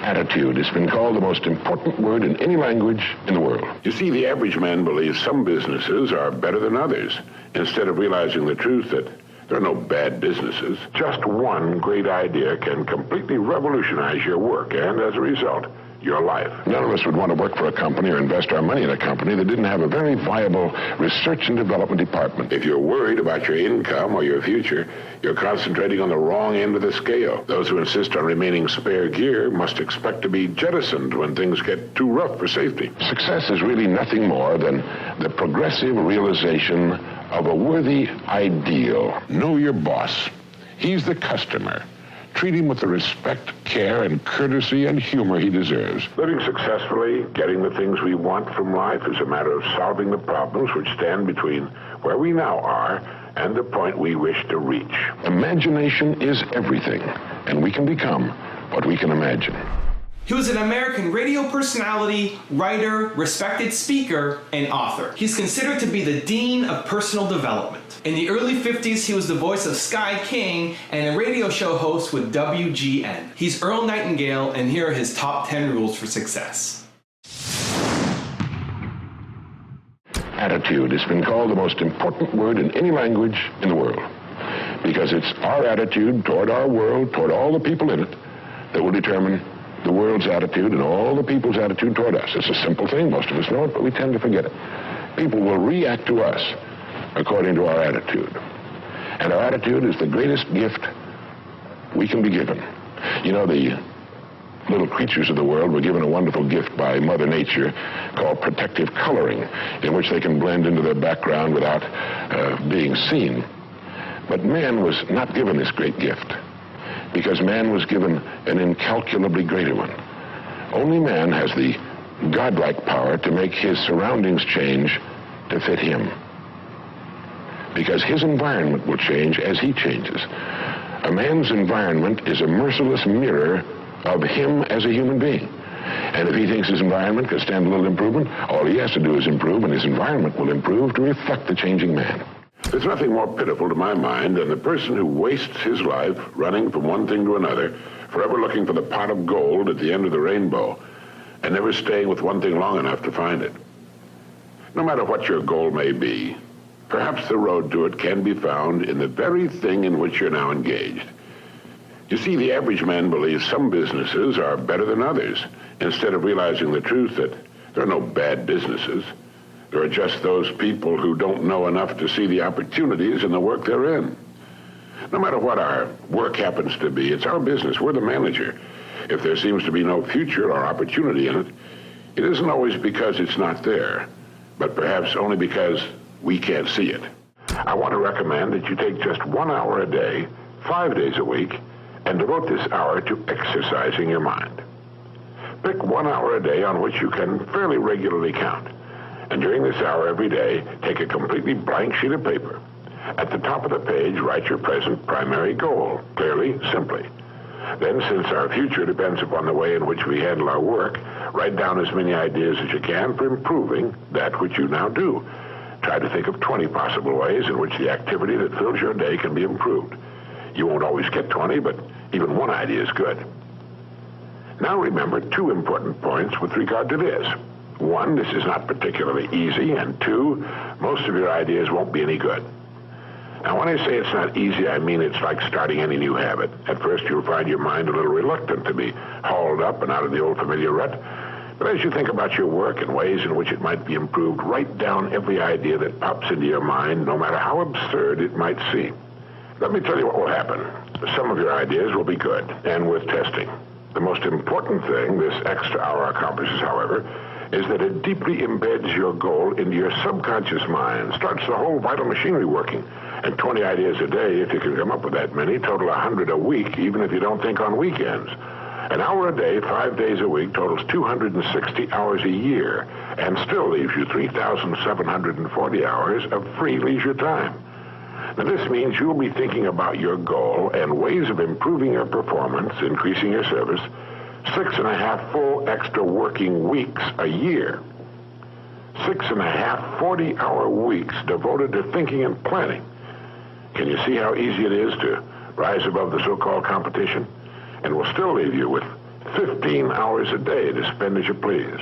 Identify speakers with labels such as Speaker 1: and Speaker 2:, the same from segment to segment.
Speaker 1: Attitude has been called the most important word in any language in the world.
Speaker 2: You see, the average man believes some businesses are better than others, instead of realizing the truth that there are no bad businesses. Just one great idea can completely revolutionize your work and, as a result, your life.
Speaker 1: None of us would want to work for a company or invest our money in a company that didn't have a very viable research and development department.
Speaker 2: If you're worried about your income or your future, you're concentrating on the wrong end of the scale. Those who insist on remaining spare gear must expect to be jettisoned when things get too rough for safety.
Speaker 1: Success is really nothing more than the progressive realization of a worthy ideal. Know your boss. He's the customer. Treat him with the respect, care, and courtesy and humor he deserves.
Speaker 2: Living successfully, getting the things we want from life is a matter of solving the problems which stand between where we now are and the point we wish to reach.
Speaker 1: Imagination is everything, and we can become what we can imagine.
Speaker 3: He was an American radio personality, writer, respected speaker, and author. He's considered to be the dean of personal development. In the early 50s, he was the voice of Sky King and a radio show host with WGN. He's Earl Nightingale, and here are his top 10 rules for success.
Speaker 1: Attitude has been called the most important word in any language in the world, because it's our attitude toward our world, toward all the people in it, that will determine the world's attitude and all the people's attitude toward us. It's a simple thing. Most of us know it, but we tend to forget it. People will react to us according to our attitude. And our attitude is the greatest gift we can be given. You know, the little creatures of the world were given a wonderful gift by Mother Nature called protective coloring, in which they can blend into their background without being seen. But man was not given this great gift, because man was given an incalculably greater one. Only man has the godlike power to make his surroundings change to fit him, because his environment will change as he changes. A man's environment is a merciless mirror of him as a human being. And if he thinks his environment can stand a little improvement, all he has to do is improve, and his environment will improve to reflect the changing man.
Speaker 2: There's nothing more pitiful to my mind than the person who wastes his life running from one thing to another, forever looking for the pot of gold at the end of the rainbow, and never staying with one thing long enough to find it. No matter what your goal may be, perhaps the road to it can be found in the very thing in which you're now engaged. You see, the average man believes some businesses are better than others, instead of realizing the truth that there are no bad businesses. There are just those people who don't know enough to see the opportunities in the work they're in. No matter what our work happens to be, it's our business. We're the manager. If there seems to be no future or opportunity in it, it isn't always because it's not there, but perhaps only because we can't see it. I want to recommend that you take just 1 hour a day, 5 days a week, and devote this hour to exercising your mind. Pick 1 hour a day on which you can fairly regularly count. And during this hour every day, take a completely blank sheet of paper. At the top of the page, write your present primary goal, clearly, simply. Then, since our future depends upon the way in which we handle our work, write down as many ideas as you can for improving that which you now do. Try to think of 20 possible ways in which the activity that fills your day can be improved. You won't always get 20, but even one idea is good. Now remember 2 important points with regard to this. 1, this is not particularly easy, and 2, most of your ideas won't be any good. Now, when I say it's not easy, I mean it's like starting any new habit. At first, you'll find your mind a little reluctant to be hauled up and out of the old familiar rut. But as you think about your work and ways in which it might be improved, write down every idea that pops into your mind, no matter how absurd it might seem. Let me tell you what will happen. Some of your ideas will be good and worth testing. The most important thing this extra hour accomplishes, however, is that it deeply embeds your goal into your subconscious mind, starts the whole vital machinery working. And 20 ideas a day, if you can come up with that many, total 100 a week, even if you don't think on weekends. An hour a day, 5 days a week, totals 260 hours a year, and still leaves you 3,740 hours of free leisure time. Now, this means you'll be thinking about your goal and ways of improving your performance, increasing your service, 6.5 full extra working weeks a year. 6.5 40-hour weeks devoted to thinking and planning. Can you see how easy it is to rise above the so-called competition? And will still leave you with 15 hours a day to spend as you please.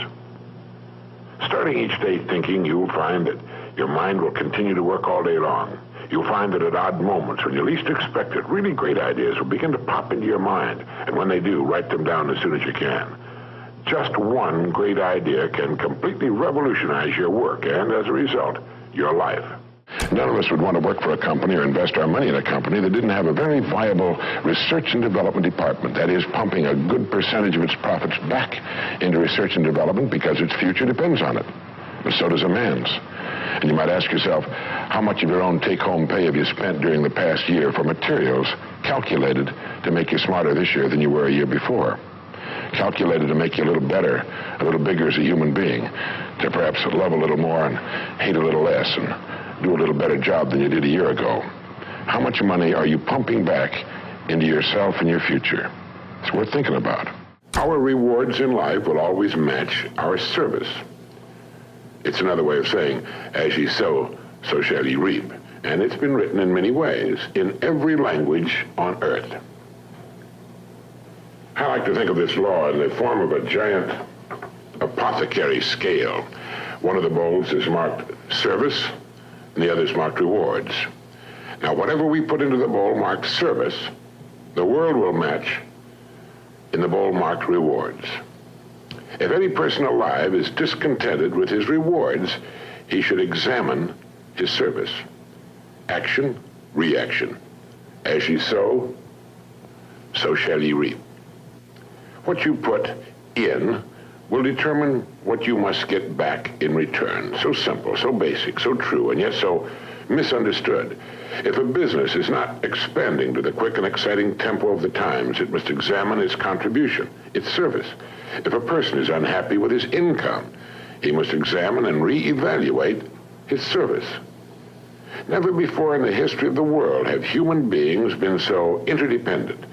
Speaker 2: Starting each day thinking, you'll find that your mind will continue to work all day long. You'll find that at odd moments, when you least expect it, really great ideas will begin to pop into your mind. And when they do, write them down as soon as you can. Just one great idea can completely revolutionize your work and, as a result, your life.
Speaker 1: None of us would want to work for a company or invest our money in a company that didn't have a very viable research and development department. That is, pumping a good percentage of its profits back into research and development because its future depends on it. But so does a man's. And you might ask yourself, how much of your own take-home pay have you spent during the past year for materials calculated to make you smarter this year than you were a year before? Calculated to make you a little better, a little bigger as a human being, to perhaps love a little more and hate a little less and do a little better job than you did a year ago. How much money are you pumping back into yourself and your future? It's worth thinking about.
Speaker 2: Our rewards in life will always match our service. It's another way of saying, as ye sow, so shall ye reap. And it's been written in many ways, in every language on earth. I like to think of this law in the form of a giant apothecary scale. One of the bowls is marked service, and the other is marked rewards. Now, whatever we put into the bowl marked service, the world will match in the bowl marked rewards. If any person alive is discontented with his rewards, he should examine his service. Action, reaction. As ye sow, so shall ye reap. What you put in will determine what you must get back in return. So simple, so basic, so true, and yet so misunderstood. If a business is not expanding to the quick and exciting tempo of the times, it must examine its contribution, its service. If a person is unhappy with his income, he must examine and reevaluate his service. Never before in the history of the world have human beings been so interdependent.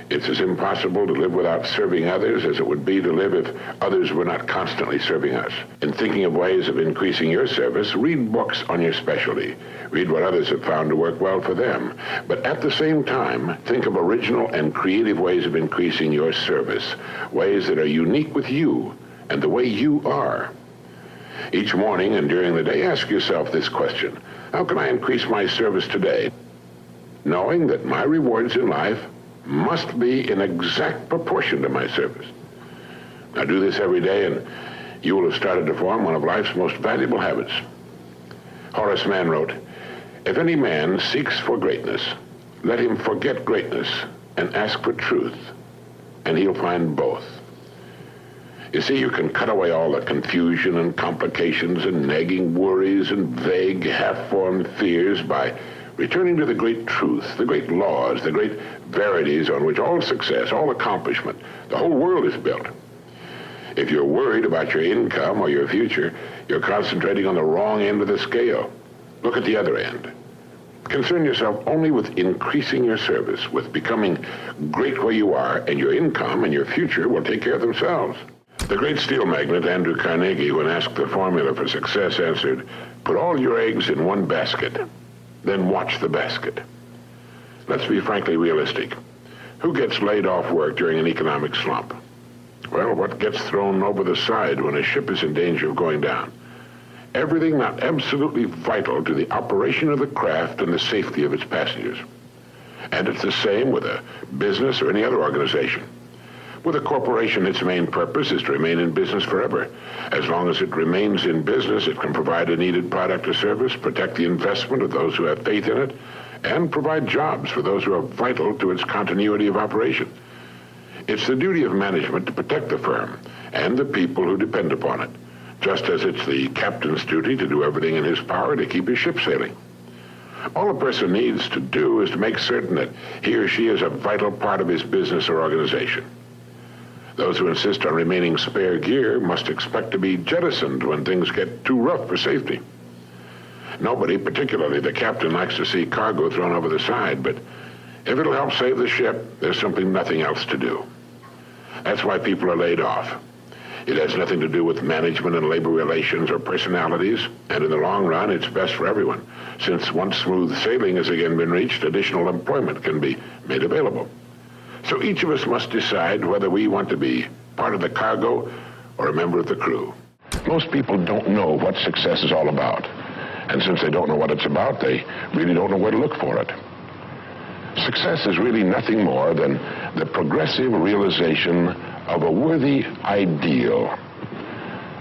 Speaker 2: It's as impossible to live without serving others as it would be to live if others were not constantly serving us. In thinking of ways of increasing your service, read books on your specialty. Read what others have found to work well for them. But at the same time, think of original and creative ways of increasing your service, ways that are unique with you and the way you are. Each morning and during the day, ask yourself this question: how can I increase my service today? Knowing that my rewards in life must be in exact proportion to my service. Now do this every day and you will have started to form one of life's most valuable habits. Horace Mann wrote, "If any man seeks for greatness, let him forget greatness and ask for truth, and he'll find both." You see, you can cut away all the confusion and complications and nagging worries and vague, half-formed fears by returning to the great truth, the great laws, the great verities on which all success, all accomplishment, the whole world is built. If you're worried about your income or your future, you're concentrating on the wrong end of the scale. Look at the other end. Concern yourself only with increasing your service, with becoming great where you are, and your income and your future will take care of themselves. The great steel magnate Andrew Carnegie, when asked the formula for success, answered, "Put all your eggs in one basket, then watch the basket." Let's be frankly realistic. Who gets laid off work during an economic slump? Well, what gets thrown over the side when a ship is in danger of going down? Everything not absolutely vital to the operation of the craft and the safety of its passengers. And it's the same with a business or any other organization. With a corporation, its main purpose is to remain in business forever. As long as it remains in business, it can provide a needed product or service, protect the investment of those who have faith in it, and provide jobs for those who are vital to its continuity of operation. It's the duty of management to protect the firm and the people who depend upon it, just as it's the captain's duty to do everything in his power to keep his ship sailing. All a person needs to do is to make certain that he or she is a vital part of his business or organization. Those who insist on remaining spare gear must expect to be jettisoned when things get too rough for safety. Nobody, particularly the captain, likes to see cargo thrown over the side, but if it'll help save the ship, there's simply nothing else to do. That's why people are laid off. It has nothing to do with management and labor relations or personalities, and in the long run, it's best for everyone, since once smooth sailing has again been reached, additional employment can be made available. So each of us must decide whether we want to be part of the cargo or a member of the crew.
Speaker 1: Most people don't know what success is all about. And since they don't know what it's about, they really don't know where to look for it. Success is really nothing more than the progressive realization of a worthy ideal.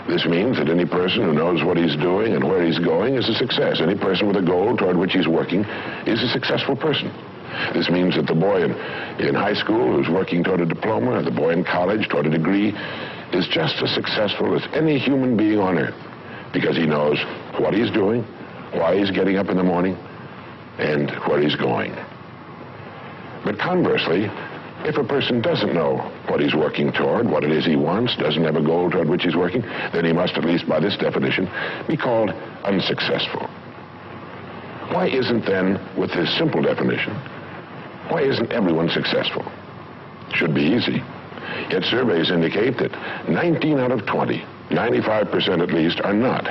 Speaker 1: This means that any person who knows what he's doing and where he's going is a success. Any person with a goal toward which he's working is a successful person. This means that the boy in high school who's working toward a diploma, or the boy in college toward a degree, is just as successful as any human being on earth, because he knows what he's doing, why he's getting up in the morning, and where he's going. But conversely, if a person doesn't know what he's working toward, what it is he wants, doesn't have a goal toward which he's working, then he must, at least by this definition, be called unsuccessful. Why isn't then, with this simple definition, why isn't everyone successful? Should be easy. Yet surveys indicate that 19 out of 20, 95% at least, are not.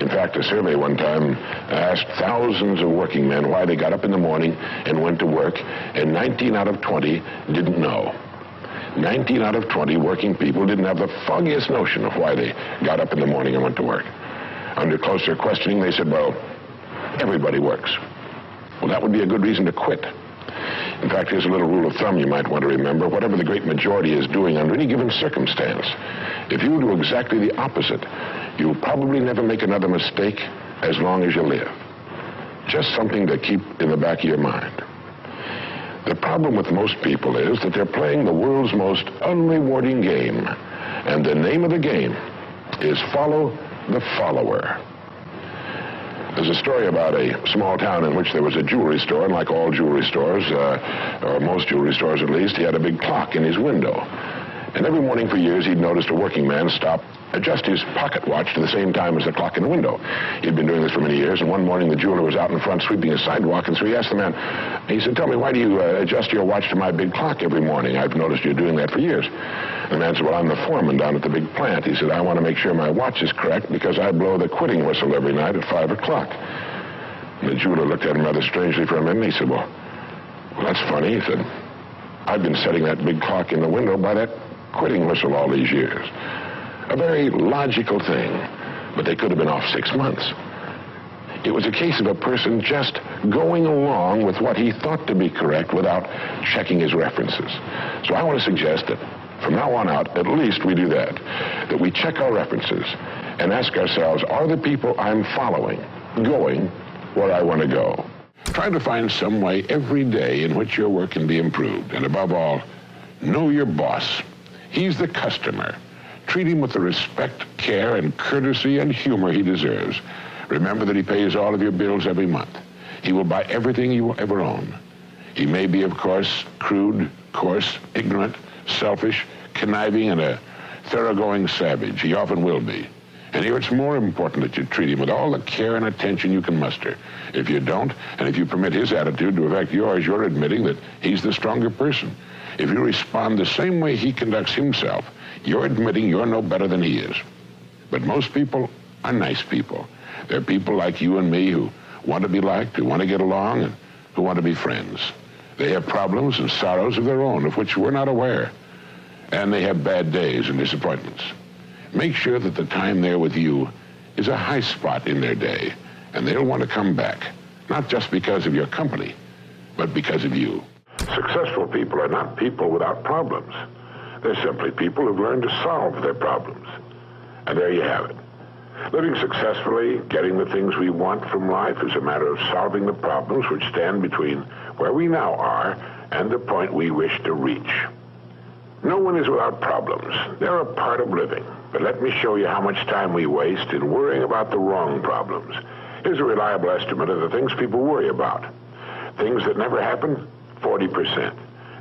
Speaker 1: In fact, a survey one time asked thousands of working men why they got up in the morning and went to work, and 19 out of 20 didn't know. 19 out of 20 working people didn't have the foggiest notion of why they got up in the morning and went to work. Under closer questioning, they said, well, everybody works. Well, that would be a good reason to quit. In fact, here's a little rule of thumb you might want to remember. Whatever the great majority is doing under any given circumstance, if you do exactly the opposite, you'll probably never make another mistake as long as you live. Just something to keep in the back of your mind. The problem with most people is that they're playing the world's most unrewarding game, and the name of the game is follow the follower. There's a story about a small town in which there was a jewelry store, and like all jewelry stores, or most jewelry stores at least, he had a big clock in his window. And every morning for years, he'd noticed a working man stop, adjust his pocket watch to the same time as the clock in the window. He'd been doing this for many years, and one morning the jeweler was out in front sweeping a sidewalk, and so he asked the man, he said, tell me, why do you adjust your watch to my big clock every morning? I've noticed you doing that for years. The man said, well, I'm the foreman down at the big plant. He said, I want to make sure my watch is correct because I blow the quitting whistle every night at 5 o'clock. And the jeweler looked at him rather strangely for a minute, and he said, well, that's funny. He said, I've been setting that big clock in the window by that quitting whistle all these years. A very logical thing, but they could have been off 6 months. It was a case of a person just going along with what he thought to be correct without checking his references. So I want to suggest that from now on out, at least we do that we check our references and ask ourselves, are the people I'm following going where I want to go?
Speaker 2: Try to find some way every day in which your work can be improved. And above all, know your boss. He's the customer. Treat him with the respect, care, and courtesy and humor he deserves. Remember that he pays all of your bills every month. He will buy everything you will ever own. He may be, of course, crude, coarse, ignorant, selfish, conniving, and a thoroughgoing savage. He often will be. And here it's more important that you treat him with all the care and attention you can muster. If you don't, and if you permit his attitude to affect yours, you're admitting that he's the stronger person. If you respond the same way he conducts himself, you're admitting you're no better than he is. But most people are nice people. They're people like you and me who want to be liked, who want to get along, and who want to be friends. They have problems and sorrows of their own, of which we're not aware. And they have bad days and disappointments. Make sure that the time they're with you is a high spot in their day, and they'll want to come back, not just because of your company, but because of you.
Speaker 1: Successful people are not people without problems. They're simply people who've learned to solve their problems. And there you have it. Living successfully, getting the things we want from life is a matter of solving the problems which stand between where we now are and the point we wish to reach. No one is without problems. They're a part of living. But let me show you how much time we waste in worrying about the wrong problems. Here's a reliable estimate of the things people worry about. Things that never happen, 40%.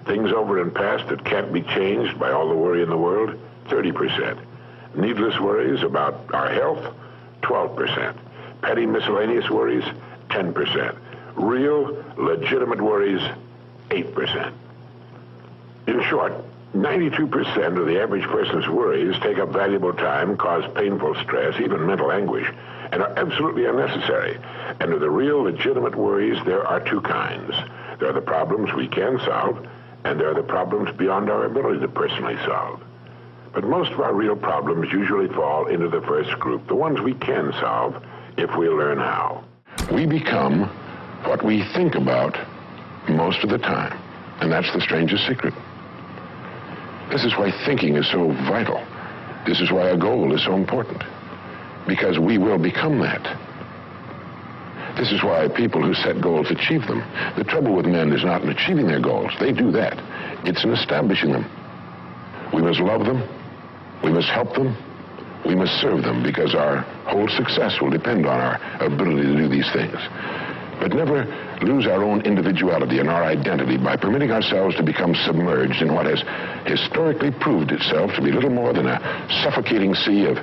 Speaker 1: Things over and past that can't be changed by all the worry in the world, 30%. Needless worries about our health, 12%. Petty miscellaneous worries, 10%. Real, legitimate worries, 8%. In short, 92% of the average person's worries take up valuable time, cause painful stress, even mental anguish, and are absolutely unnecessary. And of the real, legitimate worries, there are two kinds. There are the problems we can solve,
Speaker 2: And there are the problems beyond our ability to personally solve. But most of our real problems usually fall into the first group, the ones we can solve if we learn how.
Speaker 1: We become what we think about most of the time, and that's the strangest secret. This is why thinking is so vital. This is why a goal is so important, because we will become that. This is why people who set goals achieve them. The trouble with men is not in achieving their goals. They do that. It's in establishing them. We must love them. We must help them. We must serve them, because our whole success will depend on our ability to do these things. But never lose our own individuality and our identity by permitting ourselves to become submerged in what has historically proved itself to be little more than a suffocating sea of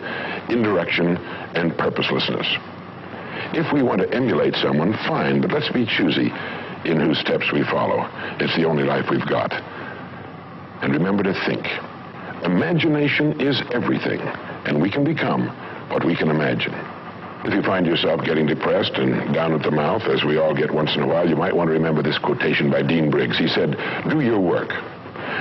Speaker 1: indirection and purposelessness. If we want to emulate someone, fine, but let's be choosy in whose steps we follow. It's the only life we've got. And remember to think. Imagination is everything, and we can become what we can imagine. If you find yourself getting depressed and down at the mouth, as we all get once in a while, you might want to remember this quotation by Dean Briggs. He said, "Do your work.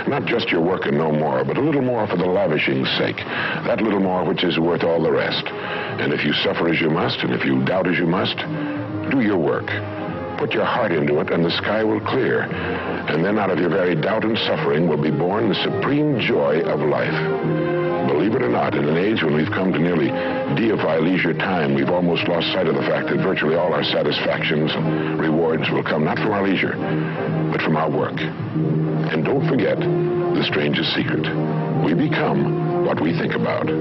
Speaker 1: Not just your work and no more, but a little more for the lavishing's sake. That little more which is worth all the rest. And if you suffer as you must, and if you doubt as you must, do your work. Put your heart into it, and the sky will clear. And then out of your very doubt and suffering will be born the supreme joy of life." Believe it or not, in an age when we've come to nearly deify leisure time, we've almost lost sight of the fact that virtually all our satisfactions and rewards will come not from our leisure, but from our work. And don't forget the strangest secret. We become what we think about.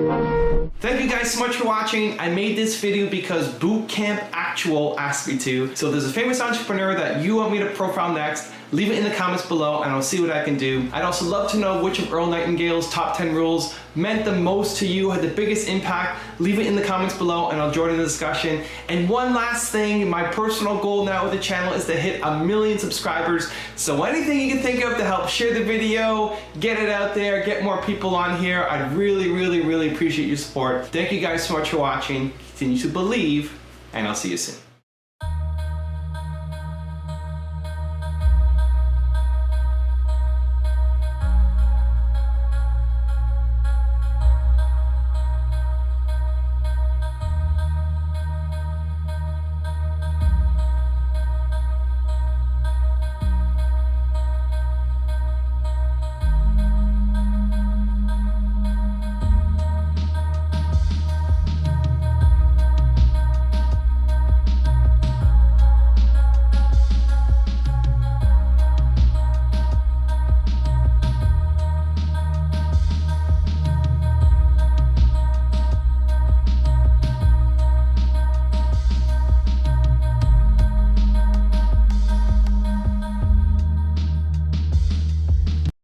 Speaker 3: Thank you guys so much for watching. I made this video because Boot Camp Actual asked me to. So if there's a famous entrepreneur that you want me to profile next, leave it in the comments below and I'll see what I can do. I'd also love to know which of Earl Nightingale's top 10 rules meant the most to you, had the biggest impact. Leave it in the comments below and I'll join in the discussion. And one last thing, my personal goal now with the channel is to hit 1 million subscribers. So anything you can think of to help share the video, get it out there, get more people on here, I'd really, really, really appreciate your support. Thank you guys so much for watching. Continue to believe, and I'll see you soon.